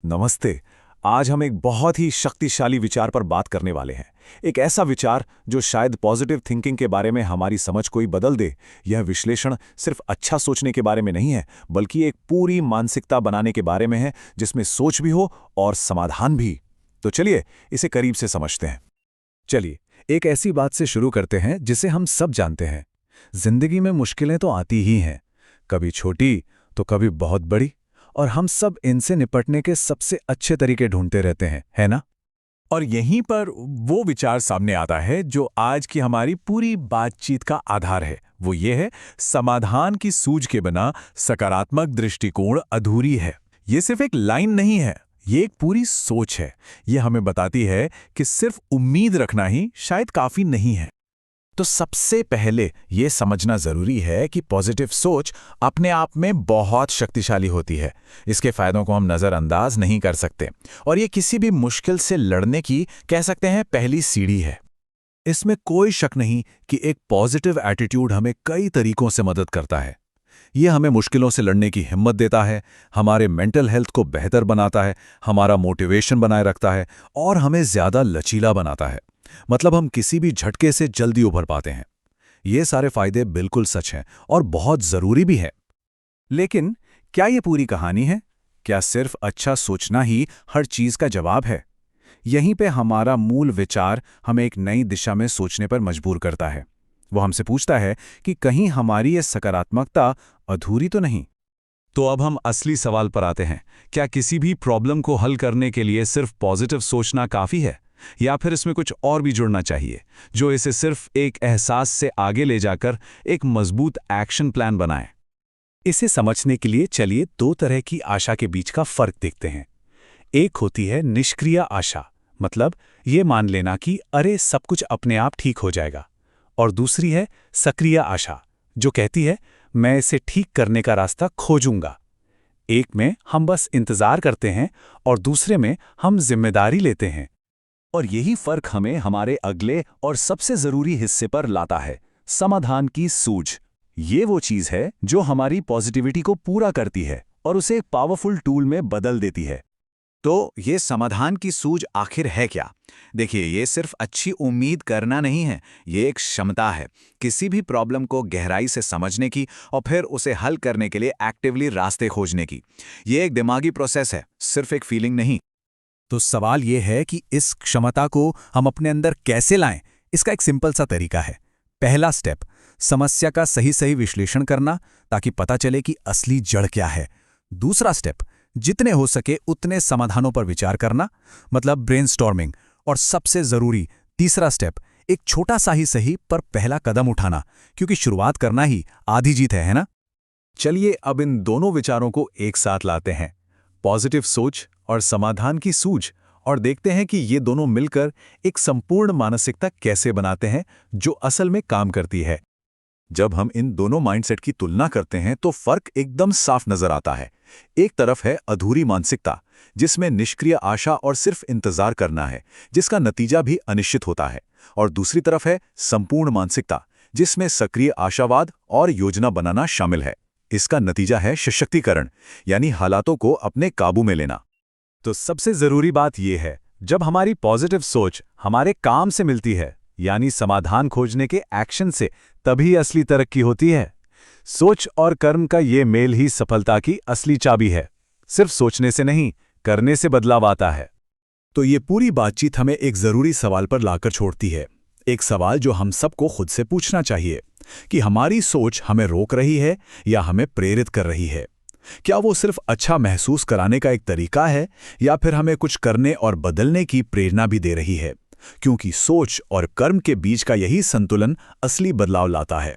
नमस्ते। आज हम एक बहुत ही शक्तिशाली विचार पर बात करने वाले हैं। एक ऐसा विचार जो शायद पॉजिटिव थिंकिंग के बारे में हमारी समझ को ही बदल दे। यह विश्लेषण सिर्फ अच्छा सोचने के बारे में नहीं है, बल्कि एक पूरी मानसिकता बनाने के बारे में है, जिसमें सोच भी हो और समाधान भी। तो चलिए इसे करीब से समझते हैं। चलिए, एक ऐसी बात से शुरू करते हैं जिसे हम सब जानते हैं। जिंदगी में मुश्किलें तो आती ही हैं, कभी छोटी तो कभी बहुत बड़ी, और हम सब इनसे निपटने के सबसे अच्छे तरीके ढूंढते रहते हैं, है ना? और यहीं पर वो विचार सामने आता है जो आज की हमारी पूरी बातचीत का आधार है। वो ये है, समाधान की सूझ के बिना सकारात्मक दृष्टिकोण अधूरी है। ये सिर्फ एक लाइन नहीं है, ये एक पूरी सोच है। ये हमें बताती है कि सिर्फ उम्मीद रखना ही शायद काफी नहीं है। तो सबसे पहले ये समझना जरूरी है कि पॉजिटिव सोच अपने आप में बहुत शक्तिशाली होती है। इसके फायदों को हम नजरअंदाज नहीं कर सकते, और ये किसी भी मुश्किल से लड़ने की, कह सकते हैं, पहली सीढ़ी है। इसमें कोई शक नहीं कि एक पॉजिटिव एटीट्यूड हमें कई तरीकों से मदद करता है। ये हमें मुश्किलों से लड़ने की हिम्मत देता है, हमारे मेंटल हेल्थ को बेहतर बनाता है, हमारा मोटिवेशन बनाए रखता है और हमें ज्यादा लचीला बनाता है। मतलब हम किसी भी झटके से जल्दी उभर पाते हैं। ये सारे फायदे बिल्कुल सच हैं और बहुत जरूरी भी है। लेकिन क्या ये पूरी कहानी है? क्या सिर्फ अच्छा सोचना ही हर चीज का जवाब है? यहीं पे हमारा मूल विचार हमें एक नई दिशा में सोचने पर मजबूर करता है। वो हमसे पूछता है कि कहीं हमारी ये सकारात्मकता अधूरी तो नहीं। तो अब हम असली सवाल पर आते हैं। क्या किसी भी प्रॉब्लम को हल करने के लिए सिर्फ पॉजिटिव सोचना काफी है, या फिर इसमें कुछ और भी जुड़ना चाहिए, जो इसे सिर्फ एक एहसास से आगे ले जाकर एक मजबूत एक्शन प्लान बनाए? इसे समझने के लिए चलिए दो तरह की आशा के बीच का फर्क देखते हैं। एक होती है निष्क्रिय आशा, मतलब ये मान लेना कि अरे सब कुछ अपने आप ठीक हो जाएगा। और दूसरी है सक्रिय आशा, जो कहती है मैं इसे ठीक करने का रास्ता खोजूंगा। एक में हम बस इंतजार करते हैं और दूसरे में हम जिम्मेदारी लेते हैं। और यही फर्क हमें हमारे अगले और सबसे जरूरी हिस्से पर लाता है, समाधान की सूझ। ये वो चीज है जो हमारी पॉजिटिविटी को पूरा करती है और उसे एक पावरफुल टूल में बदल देती है। तो ये समाधान की सूझ आखिर है क्या? देखिए, ये सिर्फ अच्छी उम्मीद करना नहीं है, ये एक क्षमता है किसी भी प्रॉब्लम को गहराई से समझने की और फिर उसे हल करने के लिए एक्टिवली रास्ते खोजने की। ये एक दिमागी प्रोसेस है, सिर्फ एक फीलिंग नहीं। तो सवाल यह है कि इस क्षमता को हम अपने अंदर कैसे लाएं? इसका एक सिंपल सा तरीका है। पहला स्टेप, समस्या का सही विश्लेषण करना, ताकि पता चले कि असली जड़ क्या है। दूसरा स्टेप, जितने हो सके उतने समाधानों पर विचार करना, मतलब ब्रेनस्टॉर्मिंग। और सबसे जरूरी तीसरा स्टेप, एक छोटा सा ही सही पर पहला कदम उठाना, क्योंकि शुरुआत करना ही आधी जीत है ना? चलिए अब इन दोनों विचारों को एक साथ लाते हैं, पॉजिटिव सोच और समाधान की सूझ, और देखते हैं कि ये दोनों मिलकर एक संपूर्ण मानसिकता कैसे बनाते हैं जो असल में काम करती है। जब हम इन दोनों माइंडसेट की तुलना करते हैं तो फर्क एकदम साफ नजर आता है। एक तरफ है अधूरी मानसिकता, जिसमें निष्क्रिय आशा और सिर्फ इंतजार करना है, जिसका नतीजा भी अनिश्चित होता है। और दूसरी तरफ है संपूर्ण मानसिकता, जिसमें सक्रिय आशावाद और योजना बनाना शामिल है। इसका नतीजा है सशक्तिकरण, यानी हालातों को अपने काबू में लेना। तो सबसे जरूरी बात यह है, जब हमारी पॉजिटिव सोच हमारे काम से मिलती है, यानी समाधान खोजने के एक्शन से, तभी असली तरक्की होती है। सोच और कर्म का ये मेल ही सफलता की असली चाबी है। सिर्फ सोचने से नहीं, करने से बदलाव आता है। तो ये पूरी बातचीत हमें एक जरूरी सवाल पर लाकर छोड़ती है। एक सवाल जो हम सबको खुद से पूछना चाहिए कि हमारी सोच हमें रोक रही है या हमें प्रेरित कर रही है? क्या वो सिर्फ अच्छा महसूस कराने का एक तरीका है, या फिर हमें कुछ करने और बदलने की प्रेरणा भी दे रही है? क्योंकि सोच और कर्म के बीच का यही संतुलन असली बदलाव लाता है।